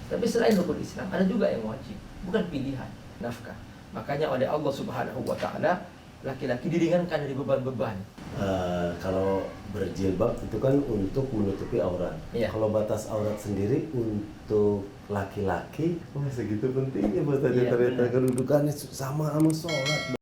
Tapi selain rukun Islam ada juga yang wajib, bukan pilihan, nafkah. Makanya oleh Allah Subhanahu wa taala laki-laki diringankan dari beban-beban. Kalau berjilbab itu kan untuk menutupi aurat. Iya. Kalau batas aurat sendiri untuk laki-laki, segitu pentingnya buat tadi Iya, ternyata benar. kedudukannya sama sholat.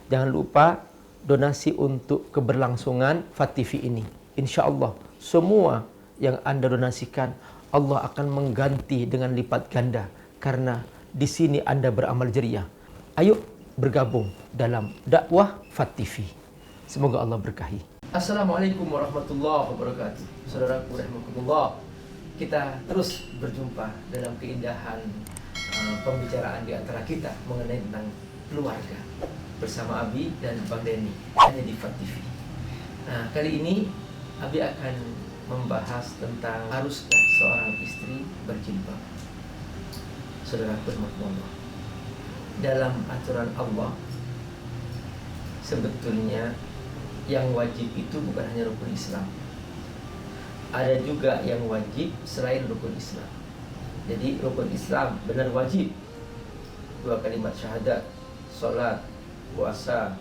Jangan lupa donasi untuk keberlangsungan FAT-TV ini. Insya Allah semua yang Anda donasikan Allah akan mengganti dengan lipat ganda, karena di sini Anda beramal jariah. Ayo bergabung dalam dakwah FAT-TV. Semoga Allah berkahi. Assalamualaikum warahmatullahi wabarakatuh. Saudaraku rahimakumullah, kita terus berjumpa dalam keindahan pembicaraan di antara kita mengenai tentang keluarga bersama Abi dan Bang Denny hanya di FAT-TV. Nah, kali ini Abi akan membahas tentang haruskah seorang istri berjilbab. Saudara rahimakumullah, dalam aturan Allah sebetulnya yang wajib itu bukan hanya rukun Islam. Ada juga yang wajib selain rukun Islam. Jadi rukun Islam benar wajib, 2 kalimat syahadat, salat, puasa,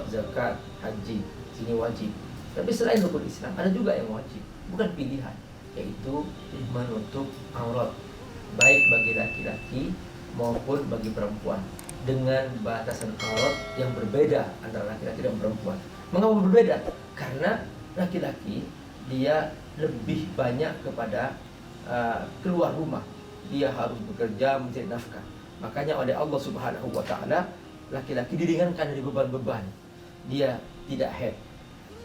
zakat, haji, ini wajib. Tapi selain rukun Islam ada juga yang wajib, bukan pilihan, yaitu menutup aurat, baik bagi laki-laki maupun bagi perempuan, dengan batasan aurat yang berbeda antara laki-laki dan perempuan. Mengapa berbeda? Karena laki-laki dia lebih banyak kepada keluar rumah, dia harus bekerja mencari nafkah. Makanya oleh Allah Subhanahu wa taala laki-laki diringankan dari beban-beban. Dia tidak haid,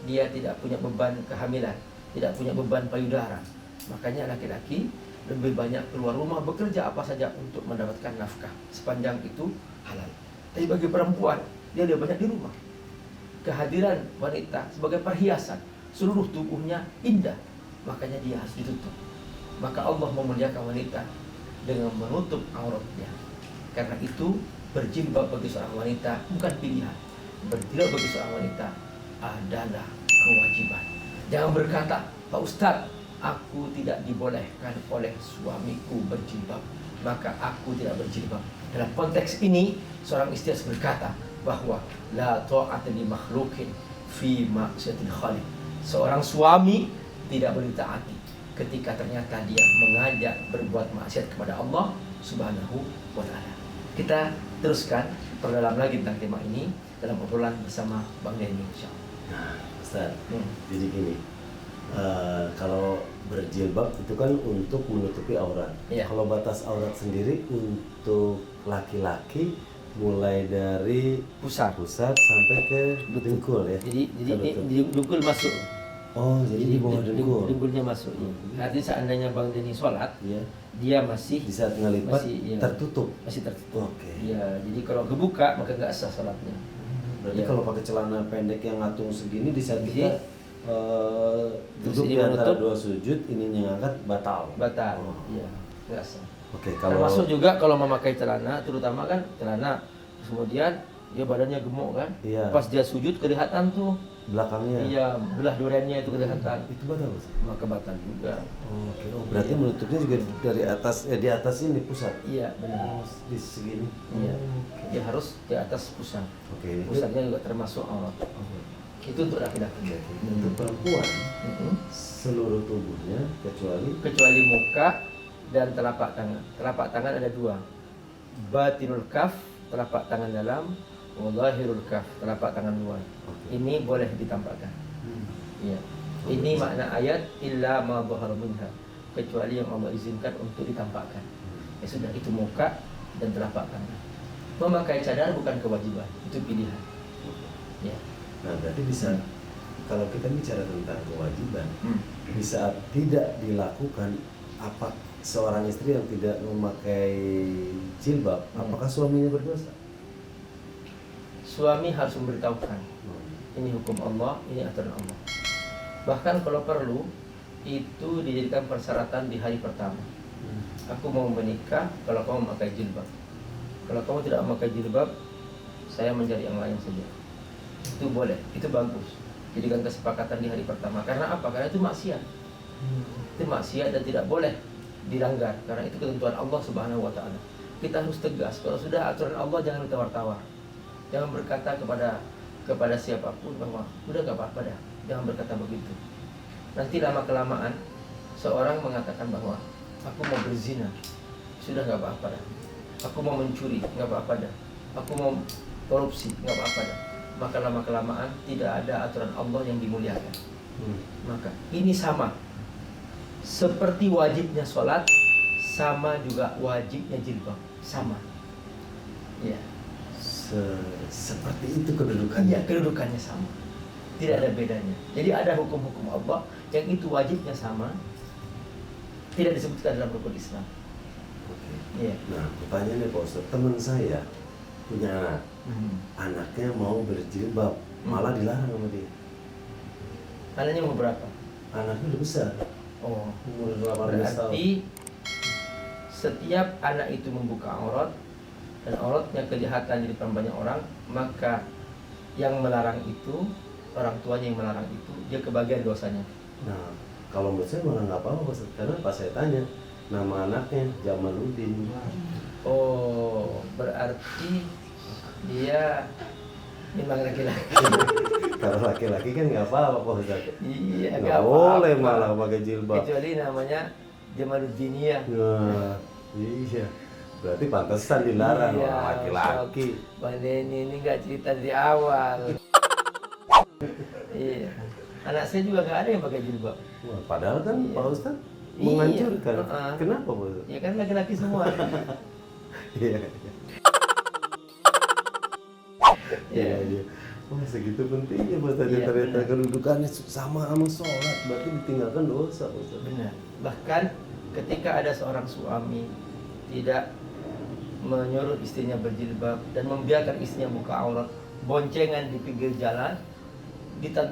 dia tidak punya beban kehamilan, tidak punya beban payudara. Makanya laki-laki lebih banyak keluar rumah, bekerja apa saja untuk mendapatkan nafkah, sepanjang itu halal. Tapi bagi perempuan, dia lebih banyak di rumah. Kehadiran wanita sebagai perhiasan, seluruh tubuhnya indah, makanya dia harus ditutup. Maka Allah memuliakan wanita dengan menutup auratnya. Karena itu berjilbab bagi seorang wanita bukan pilihan. Berjilbab bagi seorang wanita adalah kewajiban. Jangan berkata, Pak Ustadz, aku tidak dibolehkan oleh suamiku berjilbab, maka aku tidak berjilbab. Dalam konteks ini, seorang istri harus berkata bahwa la ta'ata li makhluqin fi ma'siyatil khaliq. Seorang suami tidak boleh ditaati ketika ternyata dia mengajak berbuat maksiat kepada Allah Subhanahu wa taala. Kita teruskan perdalam lagi tentang tema ini dalam obrolan bersama Bang Denny, insyaallah. Nah, Ustaz, jadi gini, kalau berjilbab itu kan untuk menutupi aurat. Iya. Kalau batas aurat sendiri untuk laki-laki mulai dari Pusar. sampai ke dengkul ya. Jadi dengkul masuk. Oh, jadi di bawah dengkul. Dengkulnya masuk. Artinya seandainya Bang Denny sholat, Iya. dia masih Di saat ngelipat masih, iya, tertutup. masih tertutup. Oke. Iya, jadi kalau kebuka maka nggak sah sholatnya. Berarti Iya. kalau pakai celana pendek yang ngatung segini di saat kita terus duduk ini di antara menutup, dua sujud, ininya ngangkat batal. batal. Oh. Iya, nggak sah. Oke, kalau Termasuk juga kalau memakai celana, terutama kan celana, kemudian dia badannya gemuk kan, Iya. pas dia sujud kelihatan tuh, belakangnya iya, belah duriannya itu kelihatan, itu batal. Mas? maka batal juga. Oke, berarti Iya. menutupnya juga dari atas, di atas ini pusat. Iya, benar. Di segini. Iya, Oke. dia harus di atas pusat. Oke, ini Pusatnya juga termasuk aurat. Itu untuk laki-laki. untuk perempuan Mm-mm. seluruh tubuhnya Kecuali muka dan telapak tangan. Telapak tangan ada 2. Batinul kaf, telapak tangan dalam, wa zahirul kaf, telapak tangan luar. Ini boleh ditampakkan. Iya. Ini makna ayat illa ma dhahara minha, kecuali yang Allah izinkan untuk ditampakkan. Ya sudah, itu muka dan telapak tangan. Memakai cadar bukan kewajiban, itu pilihan. Ya. Nah, berarti bisa, kalau kita bicara tentang kewajiban, di saat tidak dilakukan, apa seorang istri yang tidak memakai jilbab, apakah suaminya berdosa? Suami harus memberitahukan, ini hukum Allah, ini aturan Allah. Bahkan kalau perlu, itu dijadikan persyaratan di hari pertama. Aku mau menikah kalau kamu memakai jilbab. Kalau kamu tidak memakai jilbab, saya mencari yang lain saja. Itu boleh, itu bagus. Jadikan kesepakatan di hari pertama. Karena apa? Karena itu maksiat. Itu maksiat dan tidak boleh dilanggar. Karena itu ketentuan Allah Subhanahu wa Ta'ala. Kita harus tegas. Kalau sudah aturan Allah, jangan ditawar-tawar. Jangan berkata kepada siapapun bahwa udah gak apa-apa dah. Jangan berkata begitu. Nanti lama-kelamaan seorang mengatakan bahwa aku mau berzina, sudah gak apa-apa dah. Aku mau mencuri, gak apa-apa dah. Aku mau korupsi, gak apa-apa dah. Maka lama-kelamaan tidak ada aturan Allah yang dimuliakan. Maka ini sama seperti wajibnya sholat, sama juga wajibnya jilbab, sama. Ya. Seperti itu kedudukannya. Iya, kedudukannya sama. Tidak ada bedanya. Jadi ada hukum-hukum Allah yang itu wajibnya sama, tidak disebutkan dalam rukun Islam. Oke. Iya. Nah, pertanyaannya Pak Ustadz, teman saya punya anak, anaknya mau berjilbab, malah dilarang sama dia. Anaknya mau berapa? Anaknya udah besar, Oh, umur 18 tahun. berarti setiap anak itu membuka aurat dan auratnya kejahatan di depan banyak orang, maka yang melarang itu, orang tuanya yang melarang itu, dia kebagian dosanya. Nah, kalau menurut saya malah nggak apa-apa Pak Ustadz, karena pas saya tanya nama anaknya Jamaluddin. Oh, berarti dia memang laki-laki. Kalau laki-laki kan nggak apa-apa Pak Ustadz. Iya, Nggak boleh malah pakai jilbab. Kecuali namanya Jamaluddiniyah. Nah, iya. Berarti pantesan dilarang Iya, orang laki-laki. Bang Denny ini nggak cerita di awal. Iya. Anak saya juga nggak ada yang pakai jilbab. Wah, padahal kan Iya. Pak Ustadz Iya. menganjurkan. Uh-uh. Kenapa Pak Ustadz? Ya kan laki-laki semua. Iya. Iya. Iya. Wah, segitu pentingnya Pak Ustadz. Iya, Ternyata benar. kedudukannya sama sholat, berarti ditinggalkan dosa Pak Ustadz. Benar. Bahkan ketika ada seorang suami tidak menyuruh istrinya berjilbab dan membiarkan istrinya buka aurat, boncengan di pinggir jalan,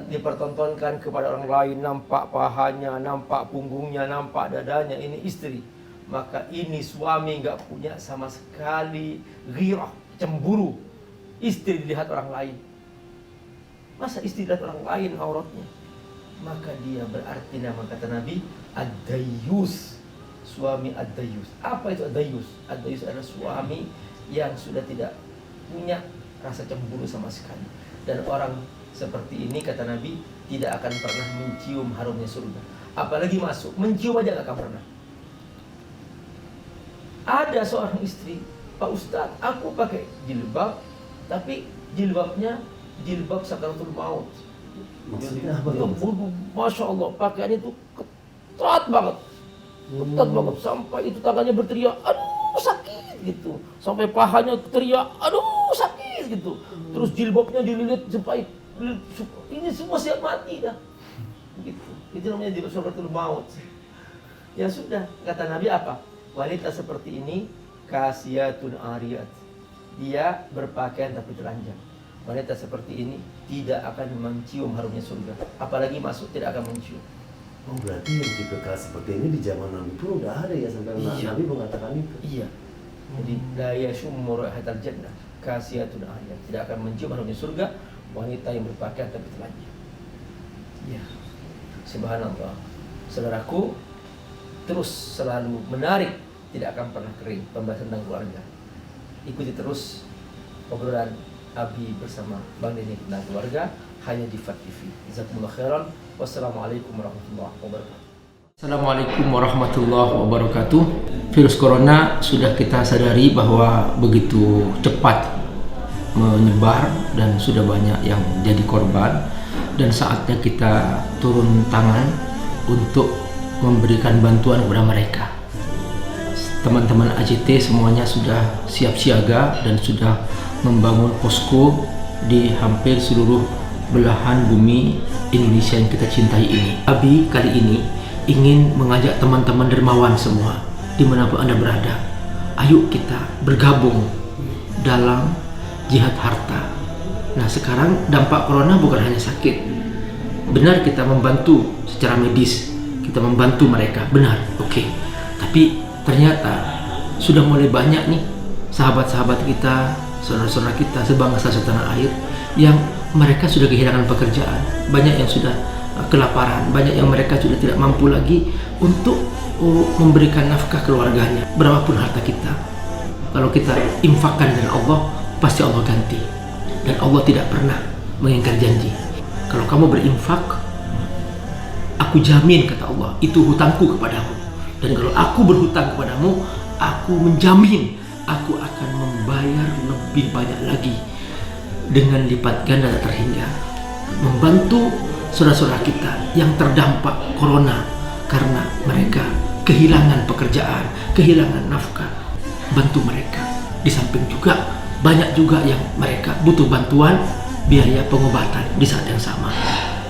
dipertontonkan kepada orang lain, nampak pahanya, nampak punggungnya, nampak dadanya, ini istri. Maka ini suami nggak punya sama sekali ghirah, cemburu. Istri dilihat orang lain. Masa istri dilihat orang lain auratnya? Maka dia berarti nama kata Nabi ad-dayyus. Suami ad-dayyus. Apa itu ad-dayyus? Ad-dayyus adalah suami yang sudah tidak punya rasa cemburu sama sekali. Dan orang seperti ini kata Nabi tidak akan pernah mencium harumnya surga. Apalagi masuk, mencium aja gak akan pernah. Ada seorang istri, Pak Ustadz, aku pakai jilbab, tapi jilbabnya jilbab sakaratul maut. Maksudnya apa tuh? Masya Allah, pakaian itu ketat banget. Ketat banget, sampai itu tangannya berteriak, aduh sakit gitu. Sampai pahanya teriak, aduh sakit gitu. Terus jilbabnya dililit sampai ini semua siap mati dah. Gitu. Itu namanya jilbab sakaratul maut. Ya sudah, kata Nabi apa? Wanita seperti ini kasiyatun ariyat. Dia berpakaian tapi telanjang. Wanita seperti ini tidak akan mencium harumnya surga. Apalagi masuk tidak akan mencium. Oh, berarti yang tipikal seperti ini di zaman Nabi pun udah ada ya, sampai Iya. Nabi mengatakan itu. Iya. Jadi la yashummu raihatal jannah kasiyatun ariyat. Tidak akan mencium harumnya surga wanita yang berpakaian tapi telanjang. Iya. Subhanallah. Saudaraku, terus selalu menarik, tidak akan pernah kering pembahasan tentang keluarga. Ikuti terus obrolan Abi bersama Bang Denny tentang keluarga hanya di FAT TV. Jazakumullah khairan. Wassalamualaikum warahmatullahi wabarakatuh. Assalamualaikum warahmatullahi wabarakatuh. Virus corona sudah kita sadari bahwa begitu cepat menyebar dan sudah banyak yang jadi korban, dan saatnya kita turun tangan untuk memberikan bantuan kepada mereka. Teman-teman AJT semuanya sudah siap siaga dan sudah membangun posko di hampir seluruh belahan bumi Indonesia yang kita cintai ini. Abi kali ini ingin mengajak teman-teman dermawan semua dimanapun Anda berada, ayo kita bergabung dalam jihad harta. Nah, sekarang dampak corona bukan hanya sakit. Benar kita membantu secara medis, kita membantu mereka, benar, oke. Tapi ternyata sudah mulai banyak nih sahabat-sahabat kita, saudara-saudara kita sebangsa setanah air yang mereka sudah kehilangan pekerjaan, banyak yang sudah kelaparan, banyak yang mereka sudah tidak mampu lagi untuk memberikan nafkah keluarganya. Berapapun harta kita, kalau kita infakkan dengan Allah, pasti Allah ganti. Dan Allah tidak pernah mengingkar janji. Kalau kamu berinfak, aku jamin, kata Allah, itu hutangku kepadamu. Dan kalau aku berhutang kepadamu, aku menjamin aku akan membayar lebih banyak lagi dengan lipat ganda tak terhingga. Membantu saudara-saudara kita yang terdampak corona karena mereka kehilangan pekerjaan, kehilangan nafkah. Bantu mereka. Di samping juga banyak juga yang mereka butuh bantuan biaya pengobatan di saat yang sama.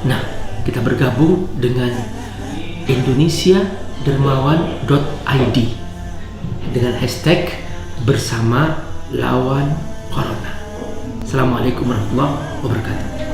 Nah, kita bergabung dengan indonesiadermawan.id dengan hashtag bersama lawan corona. Assalamualaikum warahmatullahi wabarakatuh.